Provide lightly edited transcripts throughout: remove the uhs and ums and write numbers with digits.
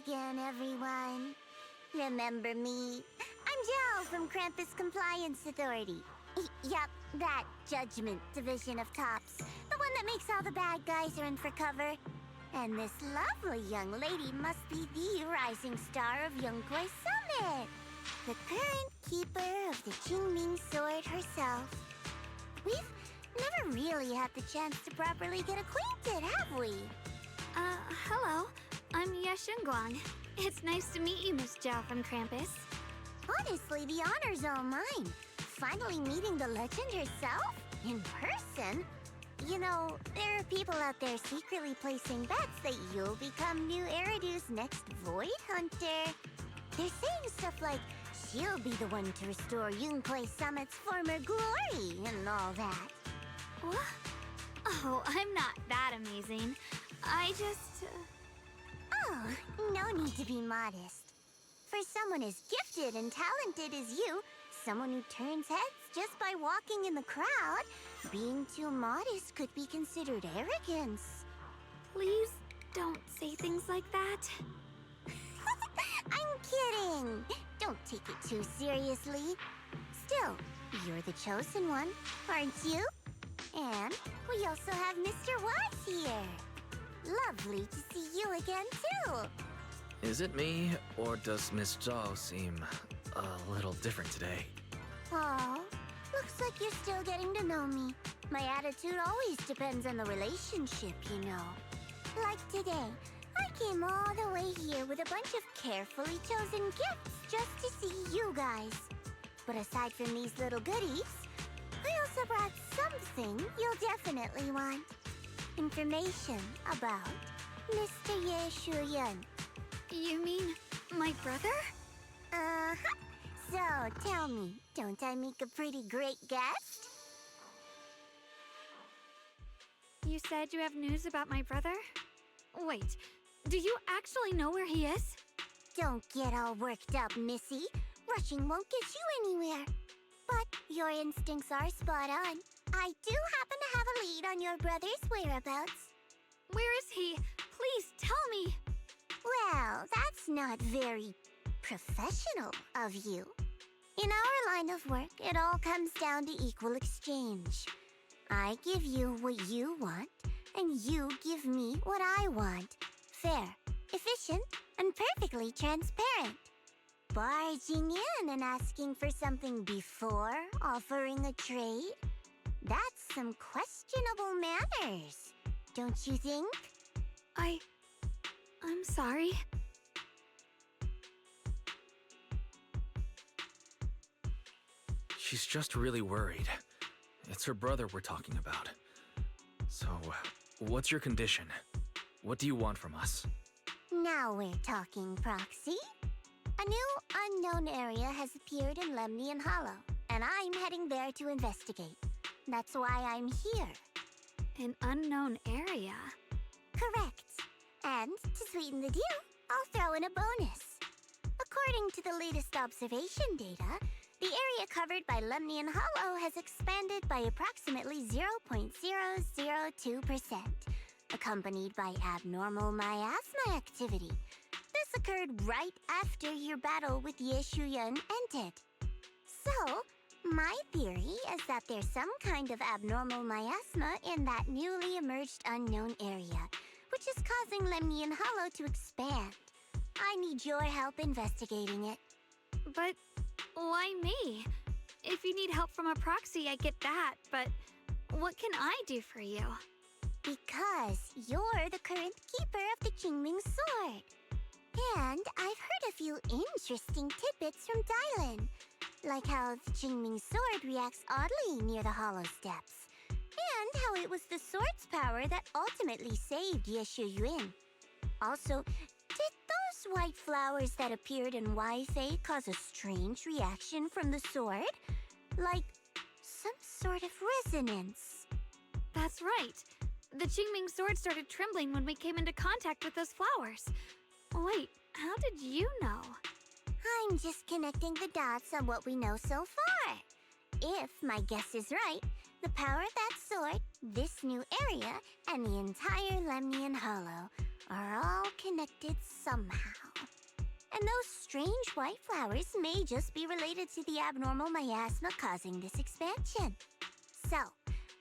again, everyone. Remember me? I'm Jel from Krampus Compliance Authority. Yup, that Judgment Division of Tops. The one that makes all the bad guys run for cover. And this lovely young lady must be the rising star of Yongkoi Summit. The current keeper of the Qingming Sword herself. We've never really had the chance to properly get acquainted, have we? Hello. I'm Yashunguang. It's nice to meet you, Miss Zhao from Krampus. Honestly, the honor's all mine. Finally meeting the legend herself? In person? You know, there are people out there secretly placing bets that you'll become new Eridu's next Void Hunter. They're saying stuff like, she'll be the one to restore Yongkoi Summit's former glory and all that. What? Oh, I'm not that amazing. I just... Oh, no need to be modest. For someone as gifted and talented as you, someone who turns heads just by walking in the crowd, being too modest could be considered arrogance. Please don't say things like that. I'm kidding. Don't take it too seriously. Still, you're the chosen one, aren't you? And we also have Mr. Wise here. Lovely to see you again, too. Is it me, or does Miss Zhao seem a little different today? Oh, looks like you're still getting to know me. My attitude always depends on the relationship, you know. Like today, I came all the way here with a bunch of carefully chosen gifts just to see you guys. But aside from these little goodies, I also brought something you'll definitely want. Information about Mr. Ye Shuyun. You mean my brother? Uh-huh. So, tell me, don't I make a pretty great guest? You said you have news about my brother? Wait, do you actually know where he is? Don't get all worked up, Missy. Rushing won't get you anywhere. But your instincts are spot on. I do happen to have a lead on your brother's whereabouts. Where is he? Please tell me. Well, that's not very professional of you. In our line of work, it all comes down to equal exchange. I give you what you want, and you give me what I want. Fair, efficient, and perfectly transparent. Barging in and asking for something before offering a trade? That's some questionable manners, don't you think? I'm sorry. She's just really worried. It's her brother we're talking about. So, what's your condition? What do you want from us? Now we're talking, Proxy. A new unknown area has appeared in Lemnian Hollow, and I'm heading there to investigate. That's why I'm here. An unknown area? Correct. And to sweeten the deal, I'll throw in a bonus. According to the latest observation data, the area covered by Lemnian Hollow has expanded by approximately 0.002%, accompanied by abnormal miasma activity. This occurred right after your battle with Ye Shuyun ended. So, my theory is that there's some kind of abnormal miasma in that newly emerged unknown area, which is causing Lemnian Hollow to expand. I need your help investigating it. But why me? If you need help from a proxy, I get that, but what can I do for you? Because you're the current keeper of the Qingming Sword. And I've heard a few interesting tidbits from Dylan, like how the Qingming Sword reacts oddly near the Hollow Steps, and how it was the sword's power that ultimately saved Ye Shuyun. Also, did those white flowers that appeared in Waifei cause a strange reaction from the sword? Like some sort of resonance. That's right. The Qingming Sword started trembling when we came into contact with those flowers. Wait, how did you know? I'm just connecting the dots on what we know so far. If my guess is right, the power of that sword, this new area, and the entire Lemnian Hollow are all connected somehow. And those strange white flowers may just be related to the abnormal miasma causing this expansion. So,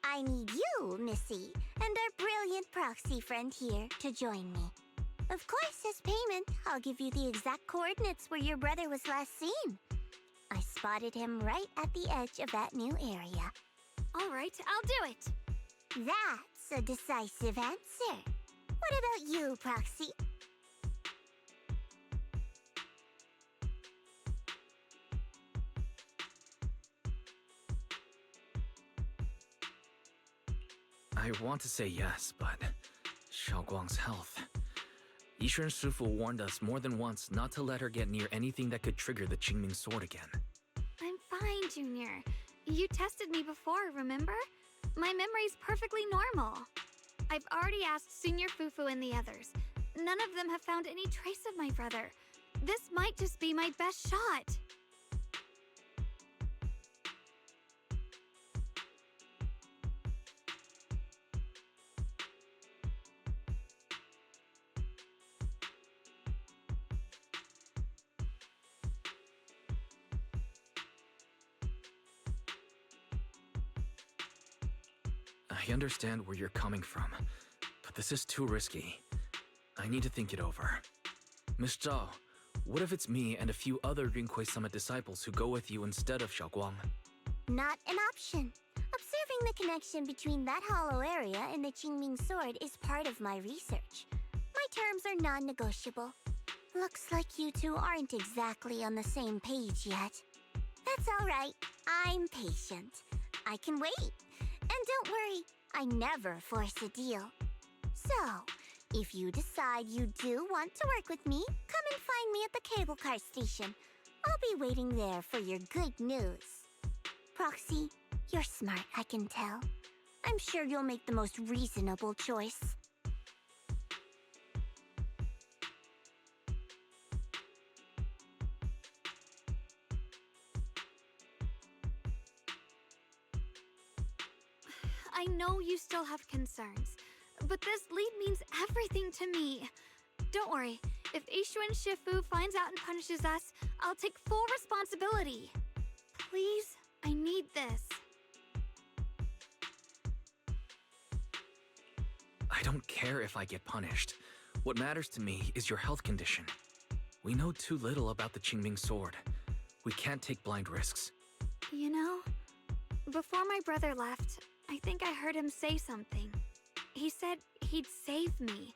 I need you, Missy, and our brilliant proxy friend here to join me. Of course, as payment, I'll give you the exact coordinates where your brother was last seen. I spotted him right at the edge of that new area. All right, I'll do it. That's a decisive answer. What about you, Proxy? I want to say yes, but Xiaoguang's health. Yishuan Shifu warned us more than once not to let her get near anything that could trigger the Qingming sword again. I'm fine, Junior. You tested me before, remember? My memory's perfectly normal. I've already asked Senior Fufu and the others. None of them have found any trace of my brother. This might just be my best shot. I understand where you're coming from, but this is too risky. I need to think it over. Miss Zhao, what if it's me and a few other Yunkai Summit disciples who go with you instead of Xiaoguang? Not an option. Observing the connection between that hollow area and the Qingming sword is part of my research. My terms are non-negotiable. Looks like you two aren't exactly on the same page yet. That's all right. I'm patient. I can wait. And don't worry, I never force a deal. So, if you decide you do want to work with me, come and find me at the cable car station. I'll be waiting there for your good news. Proxy, you're smart, I can tell. I'm sure you'll make the most reasonable choice. I know you still have concerns, but this lead means everything to me. Don't worry, if Ishuan Shifu finds out and punishes us, I'll take full responsibility. Please, I need this. I don't care if I get punished. What matters to me is your health condition. We know too little about the Qingming sword. We can't take blind risks. You know, before my brother left, I think I heard him say something. He said he'd save me.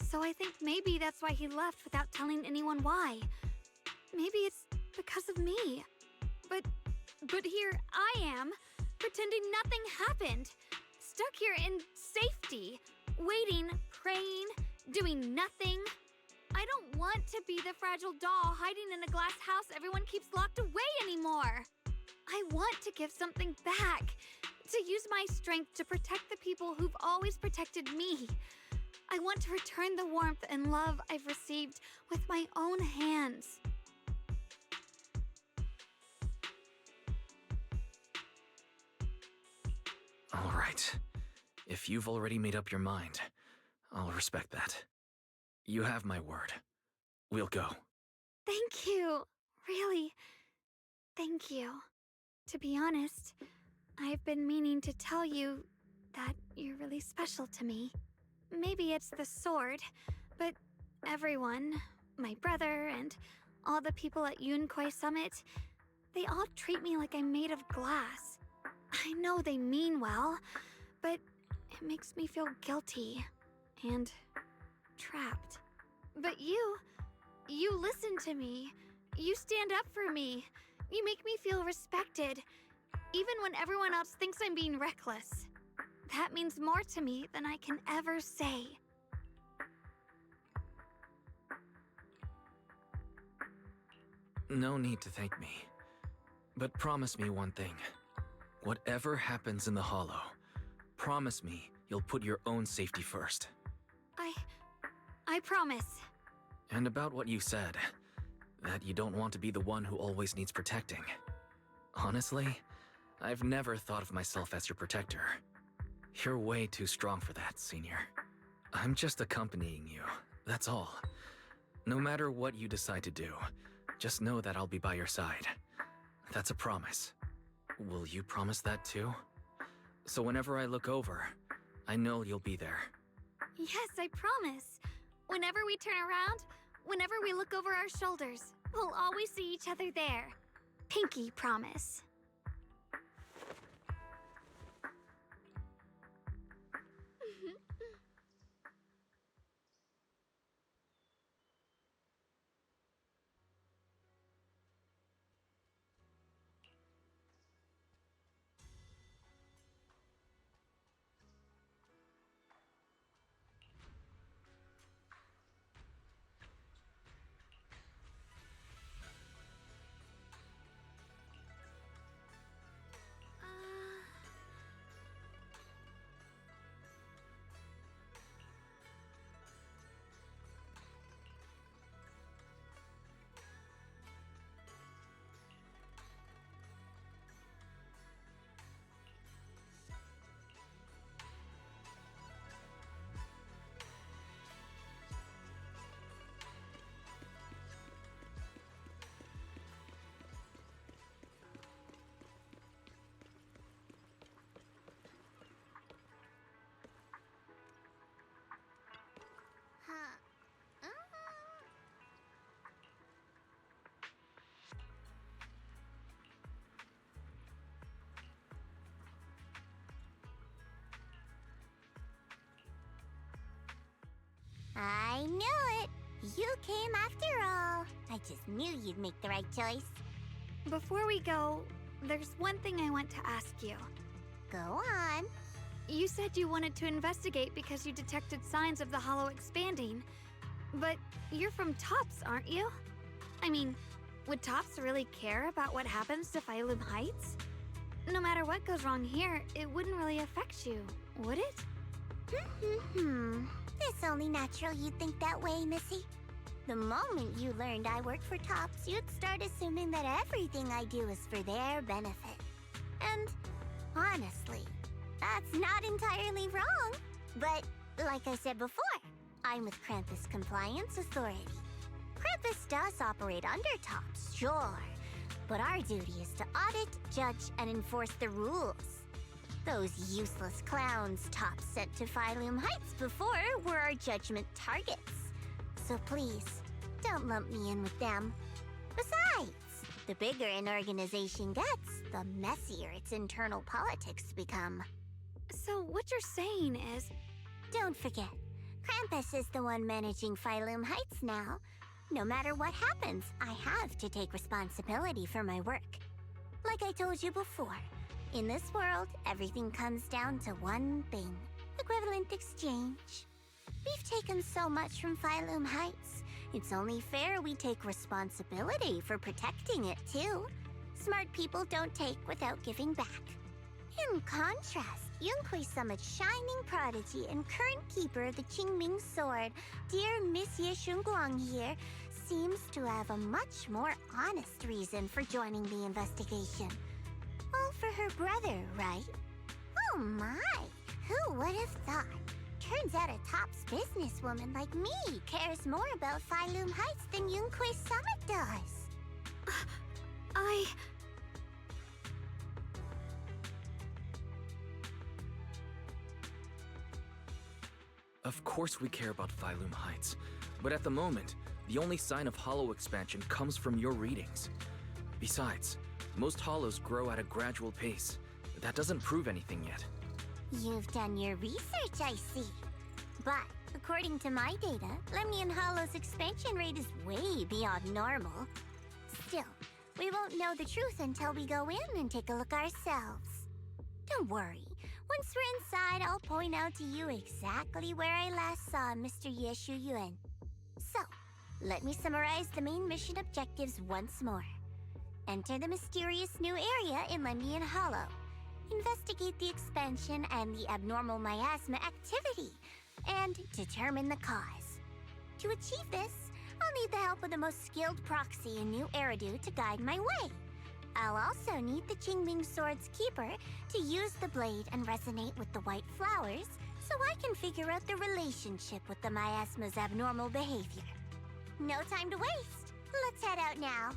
So I think maybe that's why he left without telling anyone why. Maybe it's because of me. But here I am, pretending nothing happened. Stuck here in safety, waiting, praying, doing nothing. I don't want to be the fragile doll hiding in a glass house everyone keeps locked away anymore. I want to give something back. To use my strength to protect the people who've always protected me. I want to return the warmth and love I've received with my own hands. All right. If you've already made up your mind, I'll respect that. You have my word. We'll go. Thank you. Really, thank you. To be honest, I've been meaning to tell you that you're really special to me. Maybe it's the sword, but everyone, my brother and all the people at Yunkai Summit, they all treat me like I'm made of glass. I know they mean well, but it makes me feel guilty and trapped. But you listen to me. You stand up for me. You make me feel respected, even when everyone else thinks I'm being reckless. That means more to me than I can ever say. No need to thank me. But promise me one thing. Whatever happens in the Hollow, promise me you'll put your own safety first. I promise. And about what you said, that you don't want to be the one who always needs protecting. Honestly, I've never thought of myself as your protector. You're way too strong for that, Senior. I'm just accompanying you, that's all. No matter what you decide to do, just know that I'll be by your side. That's a promise. Will you promise that too? So whenever I look over, I know you'll be there. Yes, I promise. Whenever we turn around, whenever we look over our shoulders, we'll always see each other there. Pinky promise. Huh. I knew it. You came after all. I just knew you'd make the right choice. Before we go, there's one thing I want to ask you. Go on. You said you wanted to investigate because you detected signs of the hollow expanding. But you're from Tops, aren't you? I mean, would Tops really care about what happens to Phylum Heights? No matter what goes wrong here, it wouldn't really affect you, would it? It's only natural you'd think that way, Missy. The moment you learned I work for Tops, you'd start assuming that everything I do is for their benefit. And honestly, that's not entirely wrong. But like I said before, I'm with Krampus Compliance Authority. Krampus does operate under Tops, sure. But our duty is to audit, judge, and enforce the rules. Those useless clowns Tops sent to Phylum Heights before were our judgment targets. So please, don't lump me in with them. Besides, the bigger an organization gets, the messier its internal politics become. So what you're saying is... Don't forget, Krampus is the one managing Phylum Heights now. No matter what happens, I have to take responsibility for my work. Like I told you before, in this world, everything comes down to one thing: equivalent exchange. We've taken so much from Phylum Heights. It's only fair we take responsibility for protecting it, too. Smart people don't take without giving back. In contrast, Yunhui-sama's shining prodigy and current keeper of the Qingming Sword, dear Miss Ye Shunguang here, seems to have a much more honest reason for joining the investigation. All for her brother, right? Oh my! Who would have thought? Turns out a Tops businesswoman like me cares more about Phylum Heights than Yunhui-sama does. Of course we care about Phylum Heights, but at the moment, the only sign of hollow expansion comes from your readings. Besides, most hollows grow at a gradual pace. That doesn't prove anything yet. You've done your research, I see. But according to my data, Lemnian Hollow's expansion rate is way beyond normal. Still, we won't know the truth until we go in and take a look ourselves. Don't worry. Once we're inside, I'll point out to you exactly where I last saw Mr. Ye Shuyuan. So, let me summarize the main mission objectives once more. Enter the mysterious new area in Lemnian Hollow. Investigate the expansion and the abnormal miasma activity, and determine the cause. To achieve this, I'll need the help of the most skilled proxy in New Eridu to guide my way. I'll also need the Qingming Sword's keeper to use the blade and resonate with the white flowers so I can figure out the relationship with the miasma's abnormal behavior. no time to waste. Let's head out now.